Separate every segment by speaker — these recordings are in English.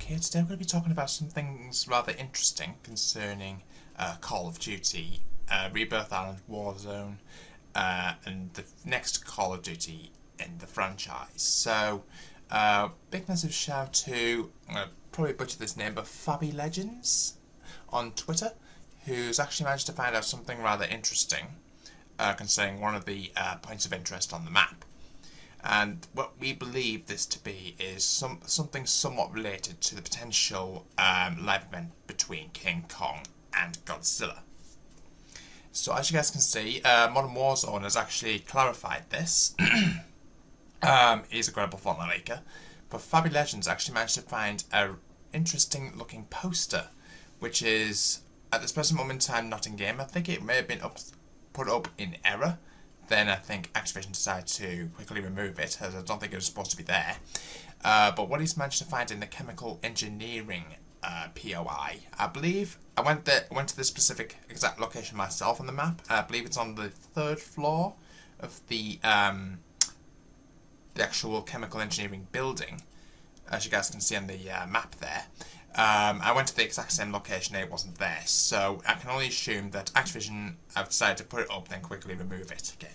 Speaker 1: here. Today we're going to be talking about some things rather interesting concerning Call of Duty, Rebirth Island, Warzone, and the next Call of Duty in the franchise. So, big massive shout to, I'm going to probably butcher this name, but Fabi Legends on Twitter, who's actually managed to find out something rather interesting concerning one of the points of interest on the map. And what we believe this to be is something somewhat related to the potential live event between King Kong and Godzilla. So as you guys can see, Modern Warzone has actually clarified this. He's a credible Fortnite maker, but Fabi Legends actually managed to find an interesting looking poster, which is at this present moment in time not in game. I think it may have been put up in error. Then I think Activision decided to quickly remove it, as I don't think it was supposed to be there. But what he's managed to find in the chemical engineering POI, I believe, I went to the specific exact location myself on the map. I believe it's on the 3rd floor of the actual chemical engineering building, as you guys can see on the map there. I went to the exact same location and it wasn't there, so I can only assume that Activision have decided to put it up then quickly remove it again.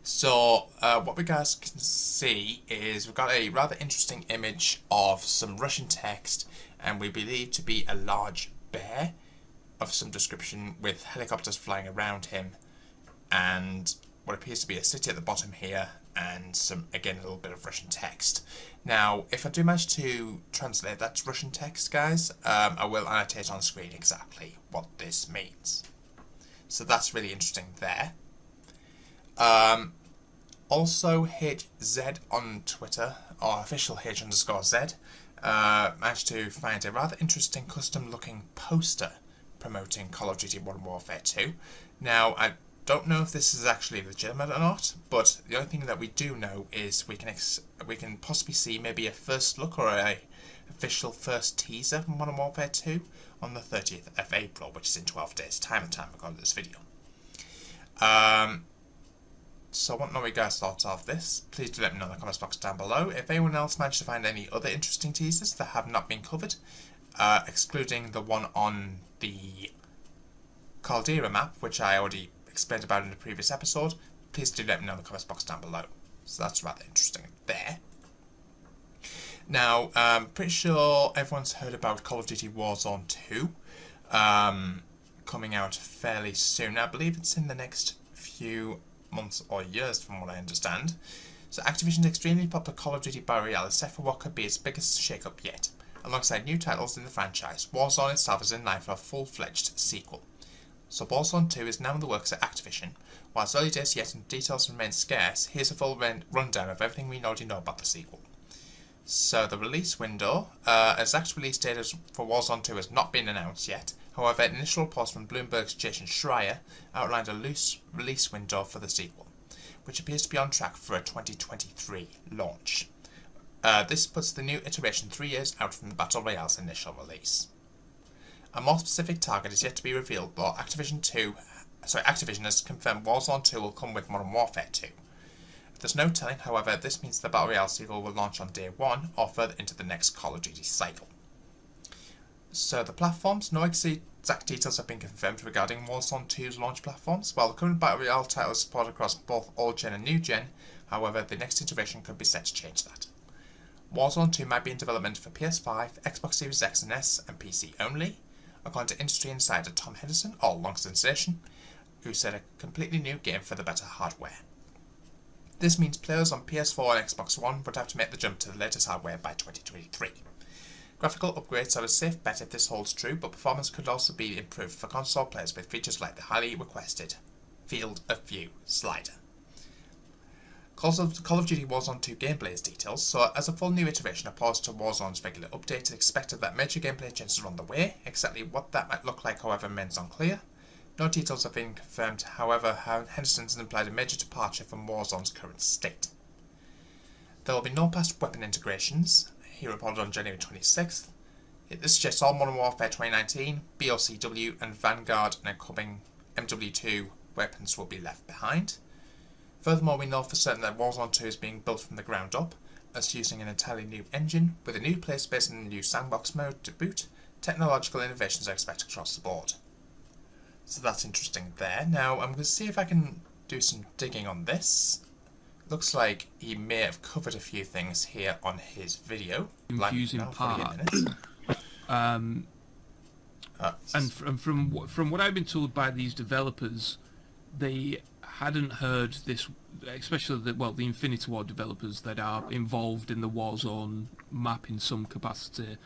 Speaker 1: So what we guys can see is we've got a rather interesting image of some Russian text, and we believe to be a large bear of some description with helicopters flying around him, and what appears to be a city at the bottom here, and some, again, a little bit of Russian text. Now, if I do manage to translate that to Russian text, guys, I will annotate on screen exactly what this means. So that's really interesting there. Also, HZ on Twitter, or official H_Z, managed to find a rather interesting custom-looking poster promoting Call of Duty Modern Warfare 2. Now, I don't know if this is actually legitimate or not, but the only thing that we do know is we can possibly see maybe a first look or a official first teaser from Modern Warfare 2 on the 30th of April, which is in 12 days time at the time of recording this video. So I want to know what you guys thought of this. Please do let me know in the comments box down below. If anyone else managed to find any other interesting teasers that have not been covered, excluding the one on the Caldera map, which I already explained about in the previous episode, please do let me know in the comments box down below. So that's rather interesting there. Now, I'm pretty sure everyone's heard about Call of Duty Warzone 2 coming out fairly soon. I believe it's in the next few months or years from what I understand. So Activision's extremely popular Call of Duty Battle Royale is set for what could be its biggest shake-up yet. Alongside new titles in the franchise, Warzone itself is in line for a full-fledged sequel. So Warzone 2 is now in the works at Activision. Whilst early days yet and details remain scarce, here's a full rundown of everything we already know about the sequel. So the release window, exact release date for Warzone 2 has not been announced yet. However, initial reports from Bloomberg's Jason Schreier outlined a loose release window for the sequel, which appears to be on track for a 2023 launch. This puts the new iteration 3 years out from the Battle Royale's initial release. A more specific target is yet to be revealed, but Activision has confirmed Warzone 2 will come with Modern Warfare 2. There's no telling, however, this means the Battle Royale sequel will launch on day 1 or further into the next Call of Duty cycle. So the platforms, no exact details have been confirmed regarding Warzone 2's launch platforms. While the current Battle Royale title is supported across both old gen and new gen, however, the next iteration could be set to change that. Warzone 2 might be in development for PS5, Xbox Series X and S, and PC only, according to industry insider Tom Henderson, or Long Sensation, who said a completely new game for the better hardware. This means players on PS4 and Xbox One would have to make the jump to the latest hardware by 2023. Graphical upgrades are a safe bet if this holds true, but performance could also be improved for console players with features like the highly requested Field of View slider. Call of Duty Warzone 2 gameplay is details, so as a full new iteration opposed to Warzone's regular update, it's expected that major gameplay changes are on the way. Exactly what that might look like, however, remains unclear. No details have been confirmed, however, Henderson's implied a major departure from Warzone's current state. There will be no past weapon integrations, he reported on January 26th. This suggests all Modern Warfare 2019, BOCW and Vanguard and incoming MW2 weapons will be left behind. Furthermore, we know for certain that Warzone 2 is being built from the ground up, as using an entirely new engine with a new player-based and a new sandbox mode to boot. Technological innovations are expected across the board. So that's interesting there. Now I'm going to see if I can do some digging on this. Looks like he may have covered a few things here on his video.
Speaker 2: Confusing part. And from what I've been told by these developers, they hadn't heard this, especially the Infinity Ward developers that are involved in the Warzone map in some capacity,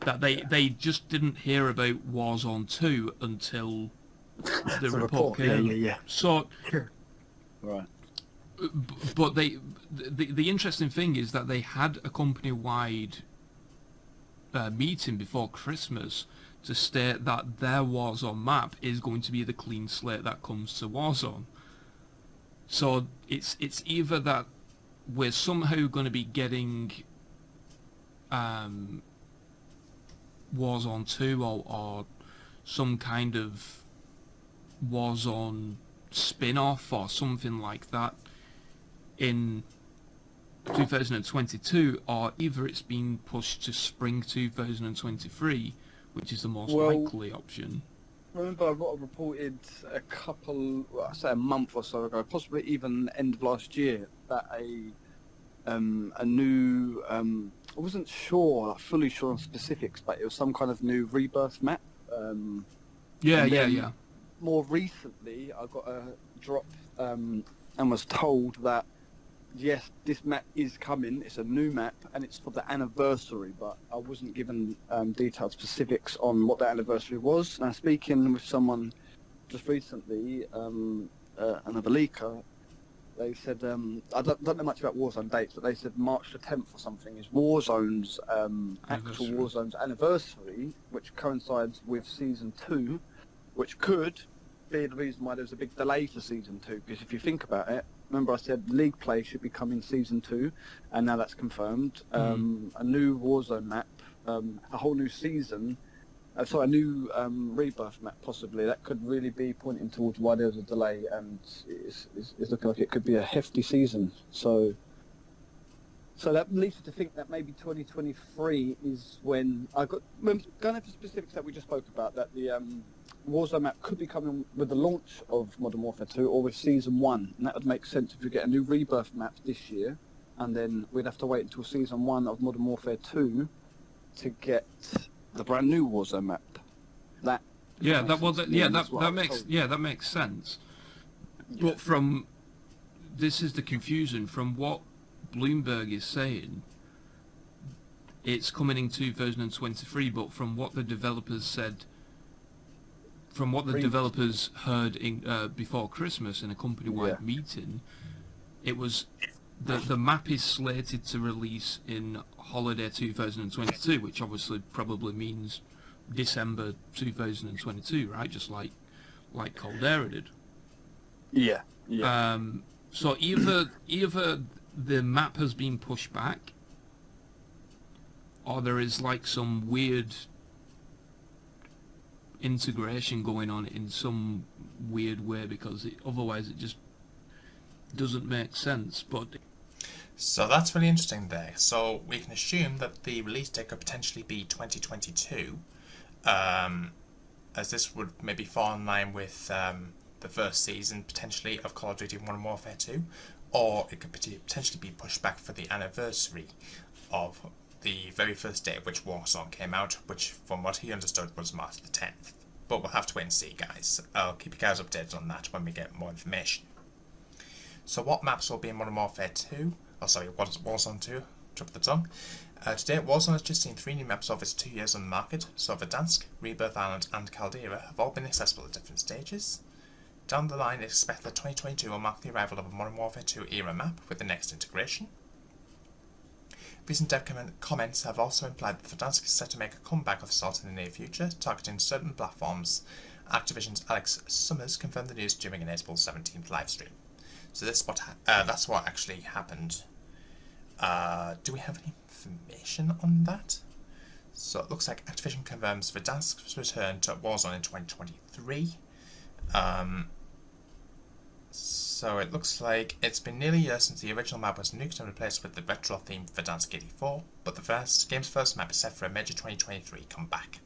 Speaker 2: that they just didn't hear about Warzone 2 until the report came.
Speaker 3: Yeah.
Speaker 2: So,
Speaker 3: Right.
Speaker 2: but the interesting thing is that they had a company-wide meeting before Christmas to state that their Warzone map is going to be the clean slate that comes to Warzone. So it's either that we're somehow going to be getting Warzone 2 or some kind of Warzone spin-off or something like that in 2022, or either it's been pushed to spring 2023, which is the most likely option.
Speaker 3: Remember, I got reported a month or so ago, possibly even end of last year, that a new, I wasn't fully sure on specifics, but it was some kind of new Rebirth map.
Speaker 2: Yeah.
Speaker 3: More recently, I got a drop and was told that yes, this map is coming. It's a new map, and it's for the anniversary. But I wasn't given detailed specifics on what the anniversary was. Now, speaking with someone just recently, another leaker, they said I don't know much about Warzone dates, but they said March the 10th or something is Warzone's actual Warzone's anniversary, which coincides with Season 2, which could be the reason why there's a big delay for Season 2. Because if you think about it, remember I said League Play should be coming Season 2, and now that's confirmed. A new Warzone map, a whole new season, a new Rebirth map possibly. That could really be pointing towards why there's a delay, and it's looking like it could be a hefty season. So that leads me to think that maybe 2023 is when going over the specifics that we just spoke about, that the Warzone map could be coming with the launch of Modern Warfare 2 or with Season 1, and that would make sense if we get a new Rebirth map this year, and then we'd have to wait until Season 1 of Modern Warfare 2 to get the brand new Warzone map. That makes sense. Yeah.
Speaker 2: But this is the confusion from what Bloomberg is saying. It's coming in 2023, but from what the developers said, from what the developers heard before Christmas in a company-wide meeting, it was the map is slated to release in holiday 2022, which obviously probably means December 2022, right? Just like Caldera did.
Speaker 3: Yeah.
Speaker 2: So either the map has been pushed back, or there is like some weird integration going on in some weird way, because otherwise it just doesn't make sense. But
Speaker 1: so that's really interesting there. So we can assume that the release date could potentially be 2022, as this would maybe fall in line with the first season potentially of Call of Duty Modern Warfare 2, or it could potentially be pushed back for the anniversary of the very first day at which Warzone came out, which from what he understood was March the 10th. But we'll have to wait and see, guys. I'll keep you guys updated on that when we get more information. So what maps will be in Modern Warfare 2? Oh, sorry, Warzone 2. Drop the tongue. Today, Warzone has just seen 3 new maps over its 2 years on the market. So Verdansk, Rebirth Island and Caldera have all been accessible at different stages. Down the line, expect that 2022 will mark the arrival of a Modern Warfare 2 era map with the next integration. Recent dev comments have also implied that Verdansk is set to make a comeback of Assault in the near future, targeting certain platforms. Activision's Alex Summers confirmed the news during an April 17th livestream. So that's what actually happened. Do we have any information on that? So it looks like Activision confirms Verdansk's return to Warzone in 2023. So it looks like it's been nearly a year since the original map was nuked and replaced with the retro theme for Verdansk 84, but the game's first map is set for a major 2023 comeback.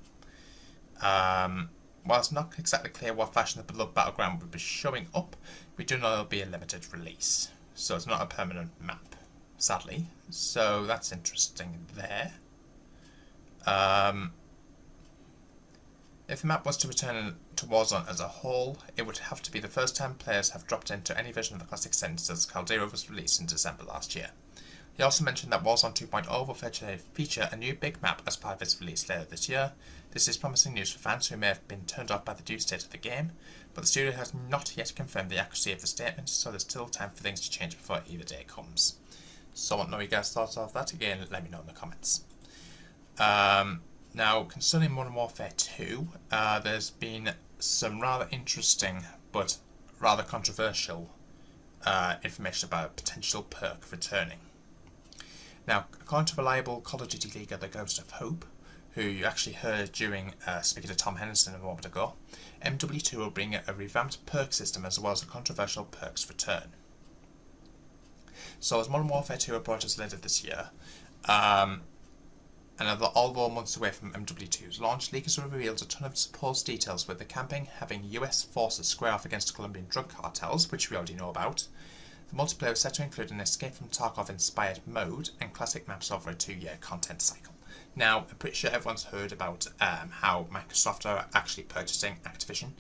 Speaker 1: While it's not exactly clear what fashion the beloved battleground will be showing up, we do know it'll be a limited release, so it's not a permanent map, sadly. So that's interesting there. If the map was to return to Warzone as a whole, it would have to be the first time players have dropped into any version of the classic setting since Caldera was released in December last year. He also mentioned that Warzone 2.0 will feature a new big map as part of its release later this year. This is promising news for fans who may have been turned off by the due state of the game, but the studio has not yet confirmed the accuracy of the statement, so there's still time for things to change before either day comes. So I want to know what you guys thought of that. Again, let me know in the comments. Now, concerning Modern Warfare 2, there's been some rather interesting but rather controversial information about a potential perk returning. Now, according to reliable Call of Duty leaguer The Ghost of Hope, who you actually heard during speaking to Tom Henderson a moment ago, MW2 will bring a revamped perk system as well as a controversial perks return. So as Modern Warfare 2 approaches later this year, and although months away from MW2's launch, leakers have revealed a ton of supposed details, with the campaign having US forces square off against Colombian drug cartels, which we already know about. The multiplayer is set to include an Escape from Tarkov-inspired mode and classic maps over a 2-year content cycle. Now, I'm pretty sure everyone's heard about how Microsoft are actually purchasing Activision,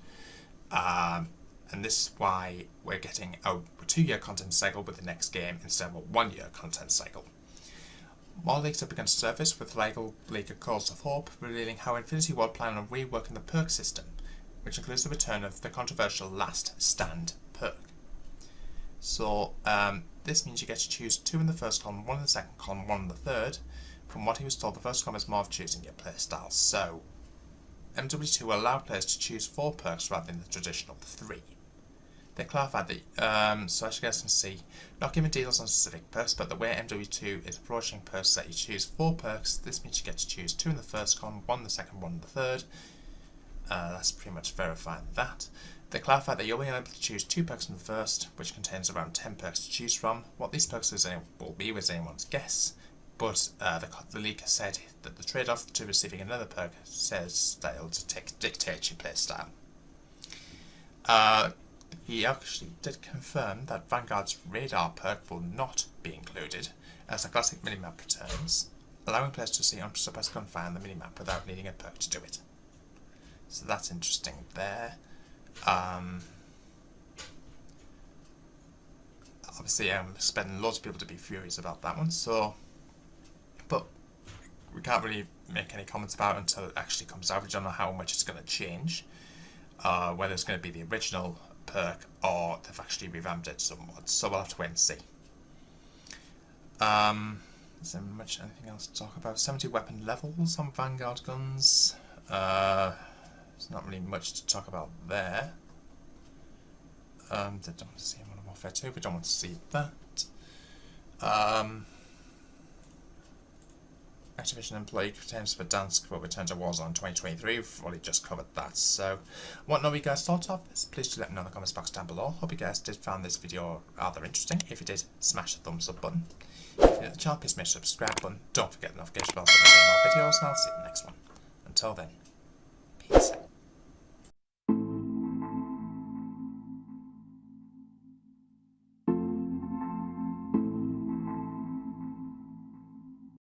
Speaker 1: and this is why we're getting a 2-year content cycle with the next game instead of a 1-year content cycle. More leaks have begun to surface, with leaker Calls of Hope revealing how Infinity Ward plan on reworking the perk system, which includes the return of the controversial Last Stand perk. So this means you get to choose 2 in the first column, 1 in the second column, 1 in the third. From what he was told, the first column is more of choosing your playstyle. So MW2 will allow players to choose 4 perks rather than the traditional 3. They clarified that, so as you guys can see, not giving details on specific perks, but the way MW2 is approaching perks is that you choose 4 perks. This means you get to choose 2 in the first column, 1 in the second, 1 in the third. That's pretty much verifying that. They clarified that you'll be able to choose 2 perks in the first, which contains around 10 perks to choose from. What these perks will be was anyone's guess, but the leaker said that the trade-off to receiving another perk says that it'll dictate your playstyle. He actually did confirm that Vanguard's radar perk will not be included as the classic minimap returns, allowing players to see unsuppressed gunfire on the minimap without needing a perk to do it. So that's interesting there. Obviously I'm expecting loads of people to be furious about that one, but we can't really make any comments about it until it actually comes out. We don't know how much it's going to change, whether it's going to be the original perk or they've actually revamped it somewhat, so we'll have to wait and see. Is there anything else to talk about? 70 weapon levels on Vanguard guns. There's not really much to talk about there. They don't want to see Modern Warfare 2, we don't want to see that. Activision employee claims for Verdansk will return to Warzone 2023. We've already just covered that. So, what know you guys thought of this? Please do let me know in the comments box down below. Hope you guys did find this video rather interesting. If you did, smash the thumbs up button. If you're new to the channel, please smash the subscribe button. Don't forget the notification bell for more videos, and I'll see you in the next one. Until then, peace out.